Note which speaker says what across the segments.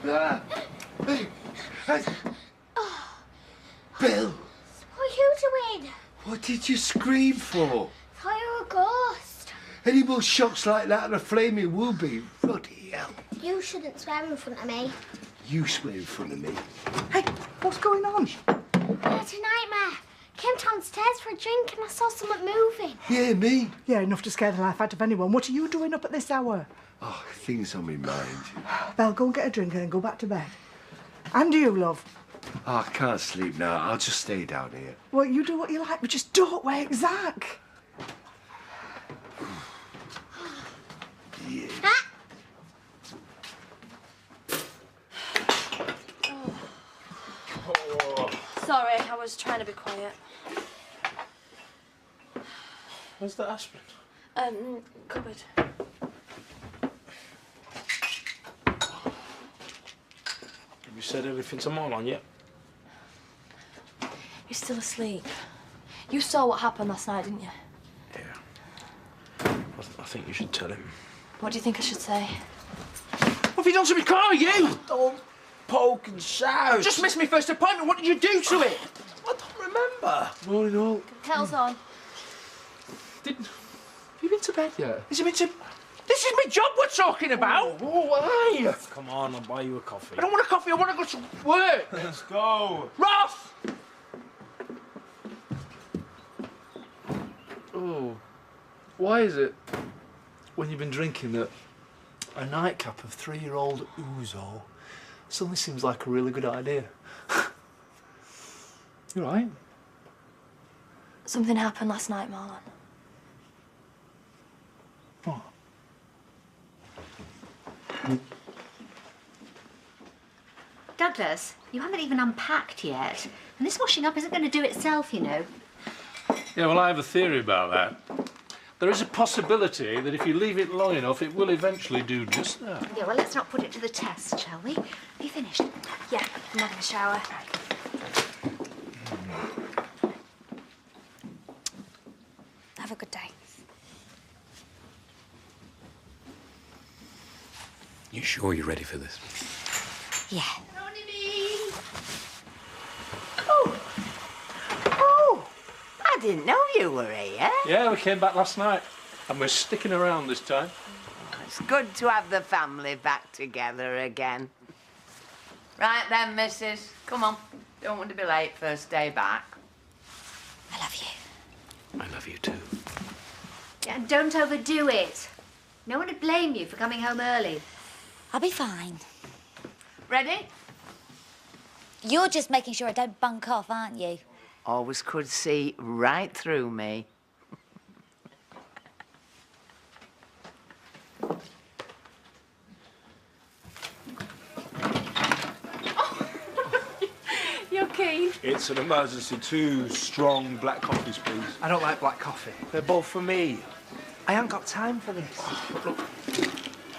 Speaker 1: Bill!
Speaker 2: What are you doing?
Speaker 1: What did you scream for?
Speaker 2: I thought you were a ghost.
Speaker 1: Any more shocks like that and a flaming will be. Bloody hell.
Speaker 2: You shouldn't swear in front of me.
Speaker 1: You swear in front of me.
Speaker 3: Hey, what's going on?
Speaker 2: I had a nightmare. Came downstairs for a drink and I saw someone moving.
Speaker 1: Yeah, me.
Speaker 3: Yeah, enough to scare the life out of anyone. What are you doing up at this hour?
Speaker 1: Oh, things on my mind.
Speaker 3: Belle, go and get a drink and then go back to bed. And you, love?
Speaker 1: Oh, I can't sleep now. I'll just stay down here.
Speaker 3: Well, you do what you like, but just don't wake Zach.
Speaker 1: Yeah.
Speaker 2: Ah!
Speaker 4: Sorry, I was trying to be quiet.
Speaker 5: Where's the aspirin?
Speaker 4: Cupboard.
Speaker 5: Have you said everything to Marlon yet?
Speaker 4: You're still asleep. You saw what happened last night, didn't you?
Speaker 5: Yeah. I think you should tell him.
Speaker 4: What do you think I should say?
Speaker 5: What have you done to my car, you? Don't poke and shout.
Speaker 6: I just missed my first appointment. What did you do to it?
Speaker 5: I don't remember. Morning, all.
Speaker 4: Kettl's on.
Speaker 6: Have you been to bed yet?
Speaker 5: Is it meant to...
Speaker 6: This is my job we're talking about.
Speaker 5: Oh, why? Come on, I'll buy you a coffee.
Speaker 6: I don't want a coffee. I want to go to work.
Speaker 5: Let's go.
Speaker 6: Ross!
Speaker 7: Oh, why is it when you've been drinking that a nightcap of 3-year-old ouzo suddenly seems like a really good idea? You right?
Speaker 4: Something happened last night, Marlon.
Speaker 7: What?
Speaker 8: Douglas, you haven't even unpacked yet. And this washing up isn't going to do itself, you know.
Speaker 7: Yeah, well, I have a theory about that. There is a possibility that if you leave it long enough, it will eventually do just that.
Speaker 8: Yeah, well, let's not put it to the test, shall we? Have you finished?
Speaker 4: Yeah, I'm having a shower. Have a good day.
Speaker 9: You sure you're ready for this?
Speaker 8: Yeah.
Speaker 10: Oh, I didn't know you were here.
Speaker 7: Yeah, we came back last night, and we're sticking around this time.
Speaker 10: It's good to have the family back together again. Right then, missus. Come on. Don't want to be late first day back.
Speaker 8: I love you.
Speaker 9: I love you too.
Speaker 8: Yeah, and don't overdo it. No one would blame you for coming home early.
Speaker 2: I'll be fine.
Speaker 10: Ready?
Speaker 2: You're just making sure I don't bunk off, aren't you?
Speaker 10: Always could see right through me.
Speaker 4: You're keen?
Speaker 5: It's an emergency. 2 strong black coffees, please.
Speaker 6: I don't like black coffee.
Speaker 5: They're both for me.
Speaker 6: I ain't got time for this.
Speaker 5: Look,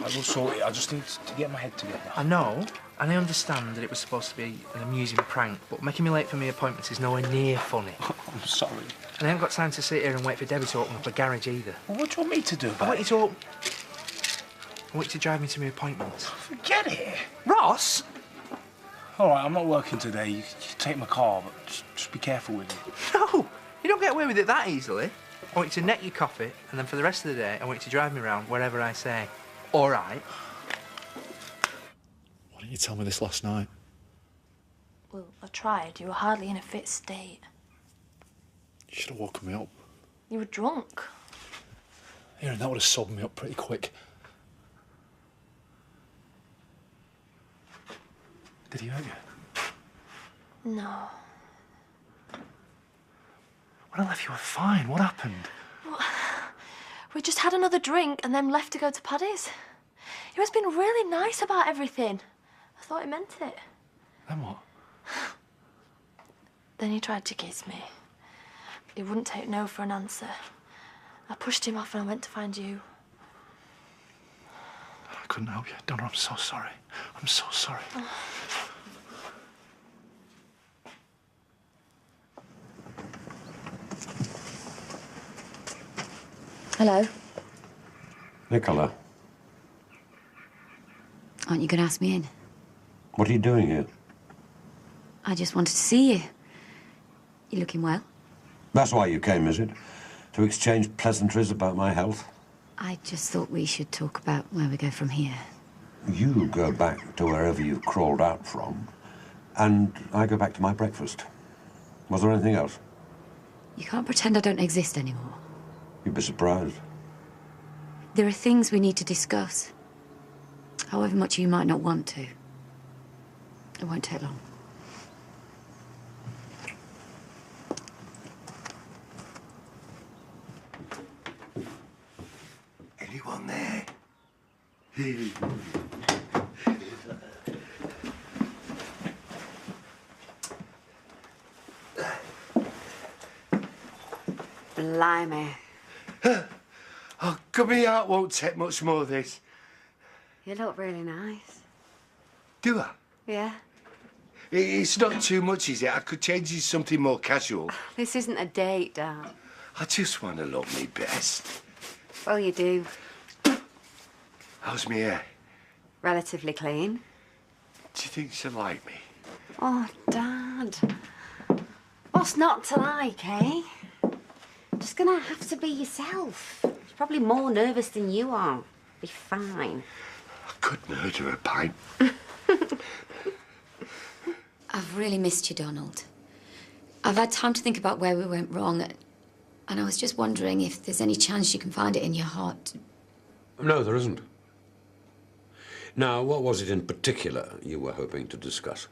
Speaker 5: I will sort it. I just need to get my head together.
Speaker 6: I know, and I understand that it was supposed to be an amusing prank, but making me late for my appointments is nowhere near funny.
Speaker 5: I'm sorry.
Speaker 6: And I haven't got time to sit here and wait for Debbie to open up a garage either.
Speaker 5: Well, what do you want me to do
Speaker 6: I
Speaker 5: about
Speaker 6: want you
Speaker 5: it?
Speaker 6: to open... I want you to drive me to my appointments.
Speaker 5: Forget it.
Speaker 6: Ross!
Speaker 5: All right, I'm not working today. You can take my car, but just be careful with it.
Speaker 6: No! You don't get away with it that easily. I want you to net your coffee, and then for the rest of the day, I want you to drive me around wherever I say. All right?
Speaker 7: Why didn't you tell me this last night?
Speaker 4: Well, I tried. You were hardly in a fit state.
Speaker 7: You should have woken me up.
Speaker 4: You were drunk.
Speaker 7: Yeah, and that would have sobbed me up pretty quick. Did he hurt you?
Speaker 4: No.
Speaker 6: When I left, you were fine. What happened?
Speaker 4: Well, we just had another drink and then left to go to Paddy's. He was being really nice about everything. I thought he meant it.
Speaker 7: Then what?
Speaker 4: Then he tried to kiss me. He wouldn't take no for an answer. I pushed him off and I went to find you.
Speaker 7: I couldn't help you. Donna, I'm so sorry. I'm so sorry.
Speaker 2: Hello.
Speaker 9: Nicola.
Speaker 2: Aren't you going to ask me in?
Speaker 9: What are you doing here?
Speaker 11: I just wanted to see you. You're looking well.
Speaker 9: That's why you came, is it? To exchange pleasantries about my health?
Speaker 11: I just thought we should talk about where we go from here.
Speaker 9: You go back to wherever you've crawled out from, and I go back to my breakfast. Was there anything else?
Speaker 11: You can't pretend I don't exist anymore.
Speaker 9: You'd be surprised.
Speaker 11: There are things we need to discuss. However much you might not want to. It won't take long.
Speaker 1: Anyone there?
Speaker 10: Blimey.
Speaker 1: Oh, coming out won't take much more of this.
Speaker 10: You look really nice.
Speaker 1: Do I?
Speaker 10: Yeah.
Speaker 1: It's not too much, is it? I could change it to something more casual.
Speaker 10: This isn't a date, Dad.
Speaker 1: I just want to look me best.
Speaker 10: Well, you do.
Speaker 1: How's me hair?
Speaker 10: Relatively clean.
Speaker 1: Do you think she'll like me?
Speaker 10: Oh, Dad. What's not to like, eh? Just gonna have to be yourself. She's probably more nervous than you are. Be fine.
Speaker 1: I could murder a pint.
Speaker 11: I've really missed you, Donald. I've had time to think about where we went wrong, and I was just wondering if there's any chance you can find it in your heart.
Speaker 9: No, there isn't. Now, what was it in particular you were hoping to discuss?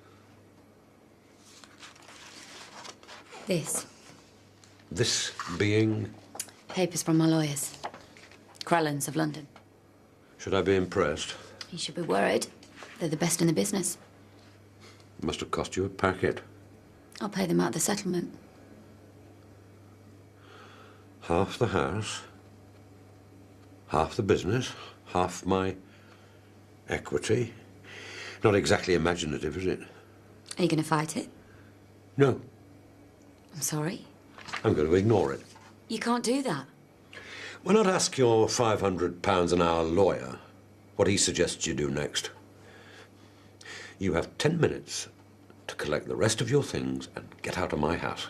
Speaker 11: This.
Speaker 9: This being?
Speaker 11: Papers from my lawyers. Crellans of London.
Speaker 9: Should I be impressed?
Speaker 11: You should be worried. They're the best in the business.
Speaker 9: Must have cost you a packet.
Speaker 11: I'll pay them out of the settlement.
Speaker 9: Half the house, half the business, half my equity. Not exactly imaginative, is it?
Speaker 11: Are you going to fight it?
Speaker 9: No.
Speaker 11: I'm sorry.
Speaker 9: I'm going to ignore it.
Speaker 11: You can't do that.
Speaker 9: Why not ask your £500 an hour lawyer what he suggests you do next? You have 10 minutes to collect the rest of your things and get out of my house.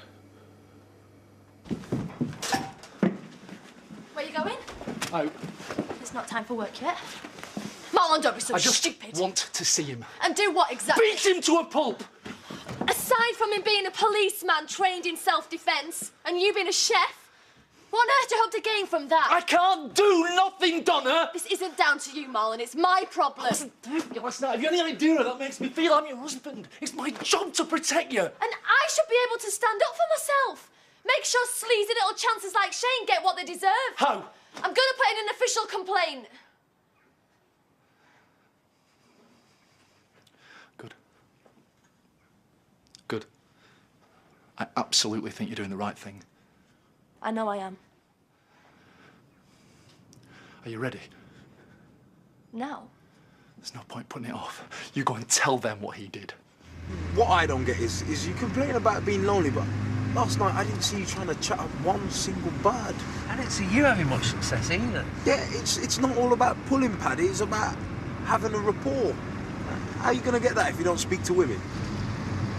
Speaker 4: Where you going?
Speaker 7: Out.
Speaker 4: It's not time for work yet. Marlon, don't be so
Speaker 7: I just
Speaker 4: stupid.
Speaker 7: want to see him.
Speaker 4: And do what exactly?
Speaker 7: Beat him to a pulp!
Speaker 4: Aside from him being a policeman trained in self-defence, and you being a chef, what on earth do you hope to gain from that?
Speaker 7: I can't do nothing, Donna!
Speaker 4: This isn't down to you, Marlon. It's my problem.
Speaker 7: Last night, have you any idea how that makes me feel? I'm your husband. It's my job to protect you.
Speaker 4: And I should be able to stand up for myself. Make sure sleazy little chances like Shane get what they deserve.
Speaker 7: How?
Speaker 4: I'm going to put in an official complaint.
Speaker 7: Good. Good. I absolutely think you're doing the right thing.
Speaker 4: I know I am.
Speaker 7: Are you ready?
Speaker 4: Now?
Speaker 7: There's no point putting it off. You go and tell them what he did.
Speaker 12: What I don't get is you complain about being lonely, but last night I didn't see you trying to chat up one single bird.
Speaker 6: I didn't see you having much success either.
Speaker 12: Yeah, it's not all about pulling, Paddy. It's about having a rapport. How are you going to get that if you don't speak to women?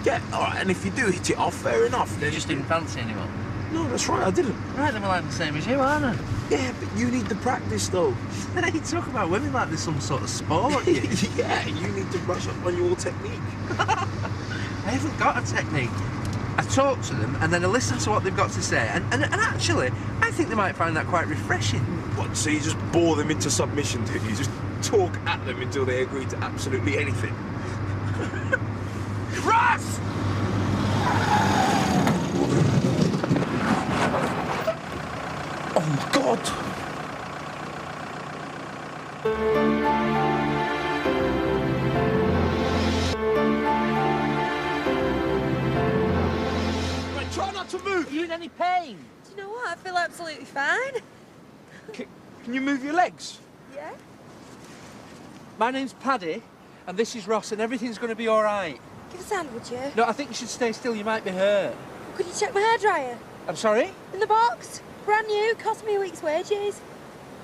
Speaker 12: Yeah, all right, and if you do hit it off, fair enough.
Speaker 6: You just didn't fancy anyone.
Speaker 12: No, that's right, I didn't.
Speaker 6: Right, then we're like the same as you, aren't they?
Speaker 12: Yeah, but you need the practice, though.
Speaker 6: You talk about women like there's some sort of sport.
Speaker 12: Yeah, you need to brush up on your technique.
Speaker 6: I haven't got a technique. I talk to them and then I listen to what they've got to say, and actually, I think they might find that quite refreshing.
Speaker 12: What, so you just bore them into submission, do you? You just talk at them until they agree to absolutely anything? Russ!
Speaker 7: Oh, God!
Speaker 12: Right, try not to move!
Speaker 6: Are you in any pain?
Speaker 13: Do you know what? I feel absolutely fine.
Speaker 12: Can you move your legs?
Speaker 13: Yeah?
Speaker 6: My name's Paddy, and this is Ross, and everything's going to be all right.
Speaker 13: Give us a hand, would you?
Speaker 6: No, I think you should stay still. You might be hurt.
Speaker 13: Could you check my hairdryer?
Speaker 6: I'm sorry?
Speaker 13: In the box. Brand new. Cost me a week's wages.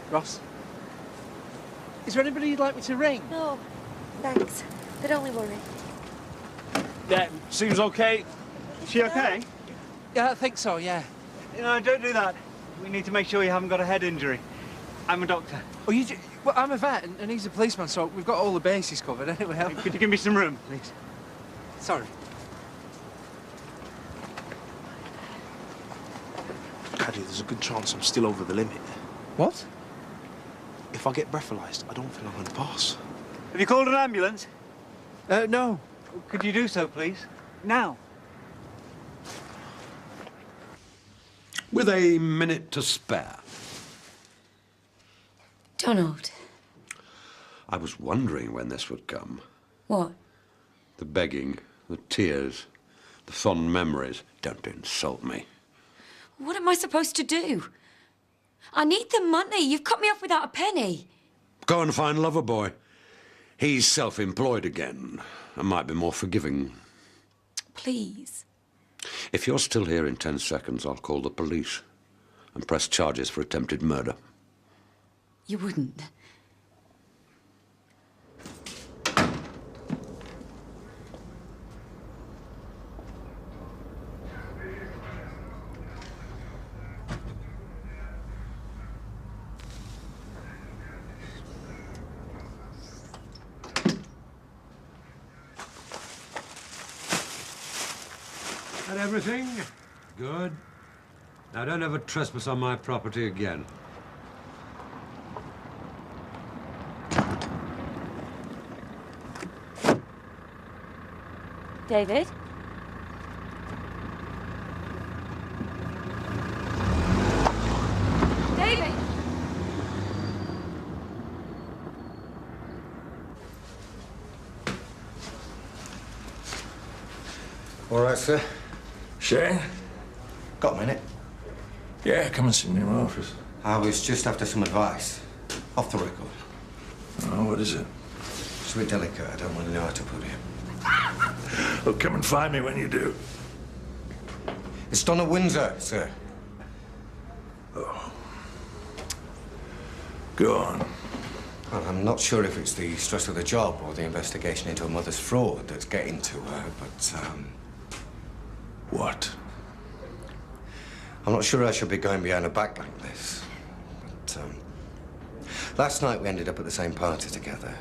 Speaker 6: Ross? Is there anybody you'd like me to ring?
Speaker 13: No. Thanks. But only worry.
Speaker 5: Yeah, seems okay.
Speaker 14: Is she okay?
Speaker 6: Yeah, I think so, yeah.
Speaker 14: No, don't do that. We need to make sure you haven't got a head injury. I'm a doctor.
Speaker 6: Oh, well, I'm a vet and he's a policeman, so we've got all the bases covered anyway.
Speaker 14: Could you give me some room, please?
Speaker 6: Sorry.
Speaker 12: Caddy, there's a good chance I'm still over the limit.
Speaker 6: What?
Speaker 12: If I get breathalyzed, I don't think I'm going to pass.
Speaker 14: Have you called an ambulance?
Speaker 6: No.
Speaker 14: Could you do so, please? Now.
Speaker 9: With a minute to spare.
Speaker 11: Donald.
Speaker 9: I was wondering when this would come.
Speaker 11: What?
Speaker 9: The begging, the tears, the fond memories. Don't insult me.
Speaker 11: What am I supposed to do? I need the money. You've cut me off without a penny.
Speaker 9: Go and find Loverboy. He's self-employed again and might be more forgiving.
Speaker 11: Please.
Speaker 9: If you're still here in 10 seconds, I'll call the police and press charges for attempted murder.
Speaker 11: You wouldn't.
Speaker 9: That everything? Good. Now don't ever trespass on my property again.
Speaker 13: David?
Speaker 11: David!
Speaker 1: All right, sir.
Speaker 15: Shane?
Speaker 1: Got a minute?
Speaker 15: Yeah, come and sit in your office.
Speaker 1: I was just after some advice. Off the record.
Speaker 15: Oh, what is it?
Speaker 1: It's a bit delicate. I don't really know how to put it.
Speaker 15: Well, come and find me when you do.
Speaker 1: It's done at Windsor, sir.
Speaker 15: Oh. Go on.
Speaker 1: Well, I'm not sure if it's the stress of the job or the investigation into a mother's fraud that's getting to her, but,
Speaker 15: What?
Speaker 1: I'm not sure I should be going behind her back like this. But, last night we ended up at the same party together.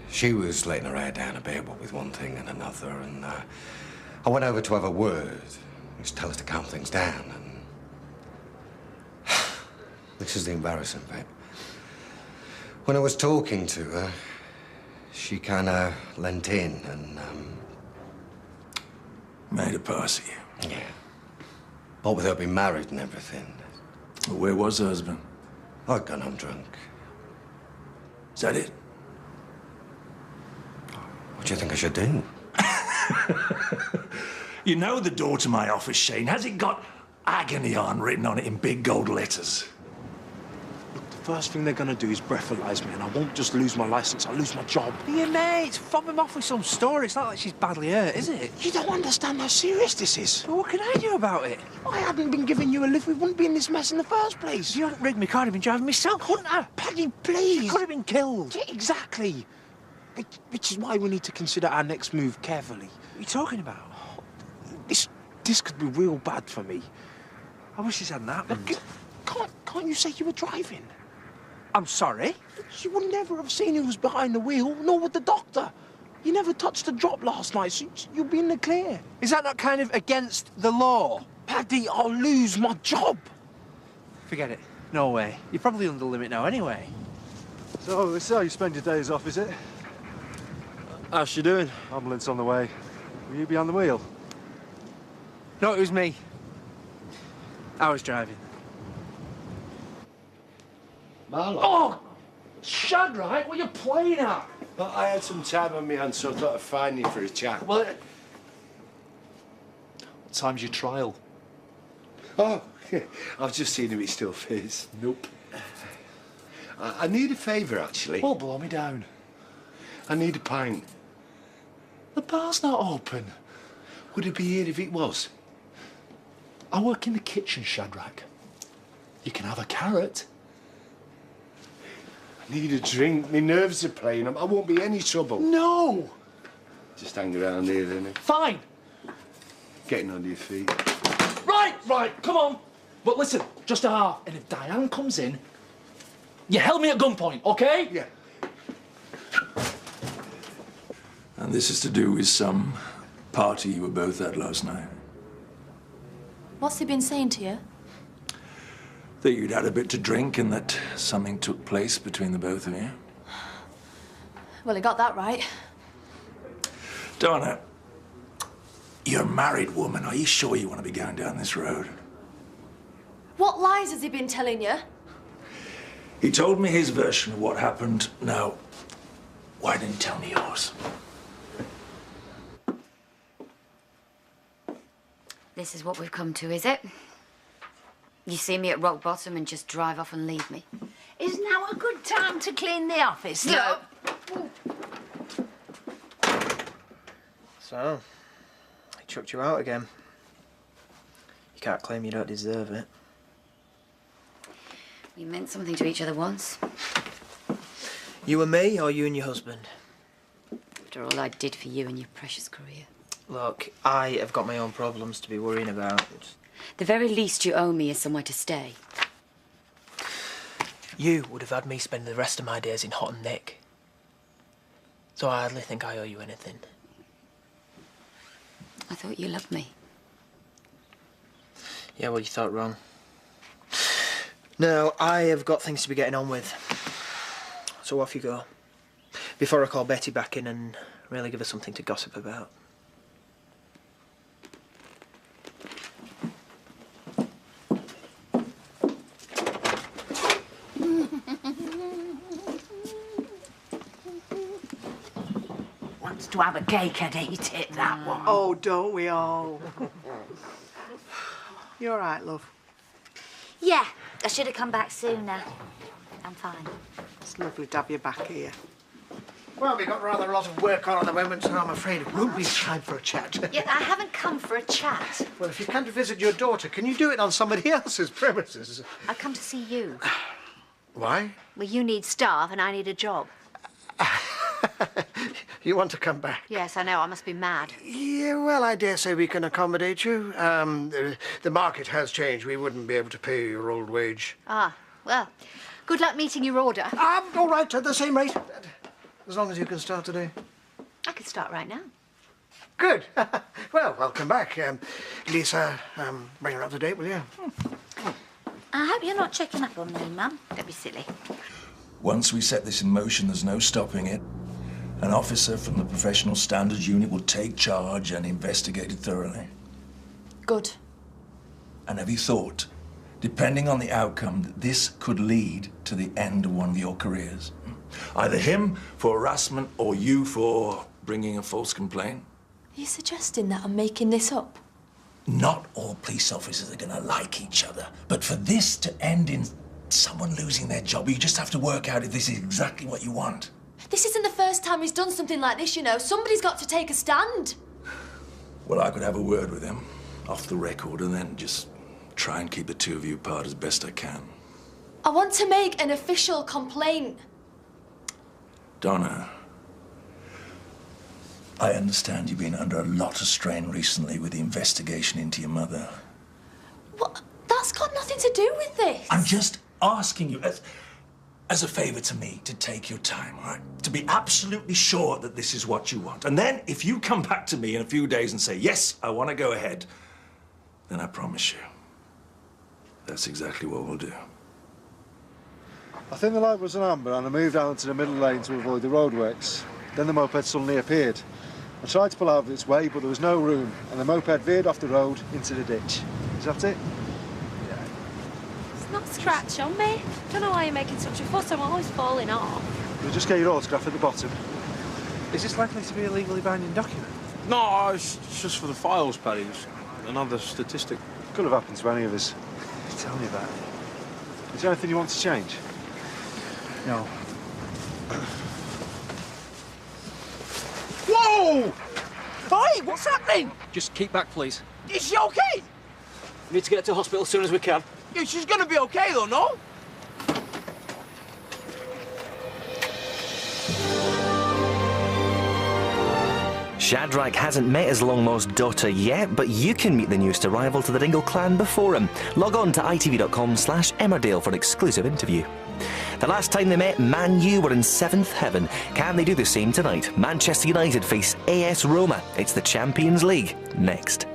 Speaker 1: She was letting her hair down a bit, what with one thing and another, and, I went over to have a word. Just tell her to calm things down, and... This is the embarrassing bit. When I was talking to her, she kind of leant in and,
Speaker 15: Made a pass at you?
Speaker 1: Yeah. What with her being married and everything.
Speaker 15: Well, where was the husband?
Speaker 1: I'd gone home drunk.
Speaker 15: Is that it?
Speaker 1: What do you think I should do?
Speaker 15: You know the door to my office, Shane. Has it got agony on written on it in big gold letters?
Speaker 12: Look, the first thing they're going to do is breathalyze me, and I won't just lose my license, I'll lose my job.
Speaker 6: Yeah, mate, fob him off with some story. It's not like she's badly hurt, is it?
Speaker 12: You don't understand how serious this is.
Speaker 6: Well, what can I do about it?
Speaker 12: If I hadn't been giving you a lift, we wouldn't be in this mess in the first place.
Speaker 6: If you hadn't rigged me car, I'd have been driving myself, wouldn't I?
Speaker 12: Paddy, please.
Speaker 6: I could have been killed.
Speaker 12: Yeah, exactly. Which is why we need to consider our next move carefully.
Speaker 6: What are you talking about?
Speaker 12: This could be real bad for me.
Speaker 6: I wish this hadn't happened.
Speaker 12: Look, can't you say you were driving?
Speaker 6: I'm sorry?
Speaker 12: You would never have seen who was behind the wheel, nor would the doctor. You never touched the drop last night, so you'll be in the clear.
Speaker 6: Is that not kind of against the law?
Speaker 12: Paddy, I'll lose my job.
Speaker 6: Forget it. No way. You're probably under the limit now anyway.
Speaker 14: So, this is how you spend your days off, is it? How's she doing? Ambulance on the way. Were you behind the wheel?
Speaker 6: No, it was me. I was driving.
Speaker 1: Marlon?
Speaker 5: Oh! Shadrach, what are you playing at?
Speaker 1: Well, I had some time on my hands, so I thought I'd find you for a chat.
Speaker 5: Well,
Speaker 7: What time's your trial?
Speaker 1: Oh, I've just seen if it still fits.
Speaker 7: Nope.
Speaker 1: I need a favour, actually.
Speaker 7: Well, blow me down.
Speaker 1: I need a pint.
Speaker 7: The bar's not open.
Speaker 1: Would it be here if it was?
Speaker 7: I work in the kitchen, Shadrach. You can have a carrot.
Speaker 1: I need a drink. My nerves are playing. I won't be any trouble.
Speaker 7: No!
Speaker 16: Just hang around here, then.
Speaker 7: Fine.
Speaker 16: Getting on your feet.
Speaker 7: Right, come on. But listen, just a half. And if Diane comes in, you held me at gunpoint, okay?
Speaker 12: Yeah.
Speaker 15: And this is to do with some party you were both at last night.
Speaker 4: What's he been saying to you?
Speaker 15: That you'd had a bit to drink and that something took place between the both of you.
Speaker 4: Well, he got that right.
Speaker 15: Donna, you're a married woman. Are you sure you want to be going down this road?
Speaker 4: What lies has he been telling you?
Speaker 15: He told me his version of what happened. Now, why didn't you tell me yours?
Speaker 11: This is what we've come to, is it? You see me at rock bottom and just drive off and leave me?
Speaker 17: Is now a good time to clean the office?
Speaker 11: No.
Speaker 18: So, he chucked you out again. You can't claim you don't deserve it.
Speaker 11: We meant something to each other once.
Speaker 18: You and me, or you and your husband?
Speaker 11: After all I did for you and your precious career.
Speaker 18: Look, I have got my own problems to be worrying about.
Speaker 11: The very least you owe me is somewhere to stay.
Speaker 18: You would have had me spending the rest of my days in Hot and Nick. So I hardly think I owe you anything.
Speaker 11: I thought you loved me.
Speaker 18: Yeah, well, you thought wrong. No, I have got things to be getting on with. So off you go. Before I call Betty back in and really give her something to gossip about.
Speaker 17: Wants to have a cake and eat it, that one.
Speaker 3: Oh, don't we all? You all right, love?
Speaker 10: Yeah, I should have come back sooner. I'm fine.
Speaker 3: It's lovely to have you back here.
Speaker 19: Well, we've got rather a lot of work on at the moment, so I'm afraid it won't be time for a chat.
Speaker 10: Yeah, I haven't come for a chat.
Speaker 19: Well, if you come to visit your daughter, can you do it on somebody else's premises?
Speaker 10: I've come to see you.
Speaker 19: Why?
Speaker 10: Well, you need staff and I need a job.
Speaker 19: You want to come back?
Speaker 10: Yes, I know. I must be mad.
Speaker 19: Yeah, well, I dare say we can accommodate you. The market has changed. We wouldn't be able to pay your old wage.
Speaker 10: Ah, well, good luck meeting your order.
Speaker 19: All right, at the same rate. As long as you can start today.
Speaker 10: I could start right now.
Speaker 19: Good. Well, welcome back. Lisa, bring her up to date, will you?
Speaker 10: I hope you're not checking up on me, Mum. Don't be silly.
Speaker 15: Once we set this in motion, there's no stopping it. An officer from the Professional Standards Unit will take charge and investigate it thoroughly.
Speaker 4: Good.
Speaker 15: And have you thought, depending on the outcome, that this could lead to the end of one of your careers? Either him for harassment or you for bringing a false complaint?
Speaker 4: Are you suggesting that I'm making this up?
Speaker 15: Not all police officers are going to like each other, but for this to end in someone losing their job, you just have to work out if this is exactly what you want.
Speaker 4: This isn't the first time he's done something like this, you know. Somebody's got to take a stand.
Speaker 15: Well, I could have a word with him off the record and then just try and keep the two of you apart as best I can.
Speaker 4: I want to make an official complaint.
Speaker 15: Donna, I understand you've been under a lot of strain recently with the investigation into your mother.
Speaker 4: What? That's got nothing to do with this.
Speaker 15: I'm just asking you, as a favour to me, to take your time, all right? To be absolutely sure that this is what you want. And then, if you come back to me in a few days and say, yes, I want to go ahead, then I promise you, that's exactly what we'll do.
Speaker 14: I think the light was an amber and I moved out into the middle lane to avoid the roadworks. Then the moped suddenly appeared. I tried to pull out of its way, but there was no room, and the moped veered off the road into the ditch. Is that it?
Speaker 13: It's not a scratch on me. Don't know why you're making such a fuss. I'm always falling off.
Speaker 14: You'll just get your autograph at the bottom. Is this likely to be a legally binding document?
Speaker 16: No, it's just for the files, Paddy. It's another statistic.
Speaker 14: Could have happened to any of us. Tell me about it. Is there anything you want to change?
Speaker 19: No. Whoa! Hey, what's happening?
Speaker 20: Just keep back, please.
Speaker 19: Is she okay?
Speaker 20: We need to get her to hospital as soon as we can.
Speaker 19: Yeah, she's gonna be okay, though, no?
Speaker 21: Shadrach hasn't met his long-lost daughter yet, but you can meet the newest arrival to the Dingle clan before him. Log on to itv.com/Emmerdale for an exclusive interview. The last time they met, Man U were in 7th heaven. Can they do the same tonight? Manchester United face AS Roma. It's the Champions League next.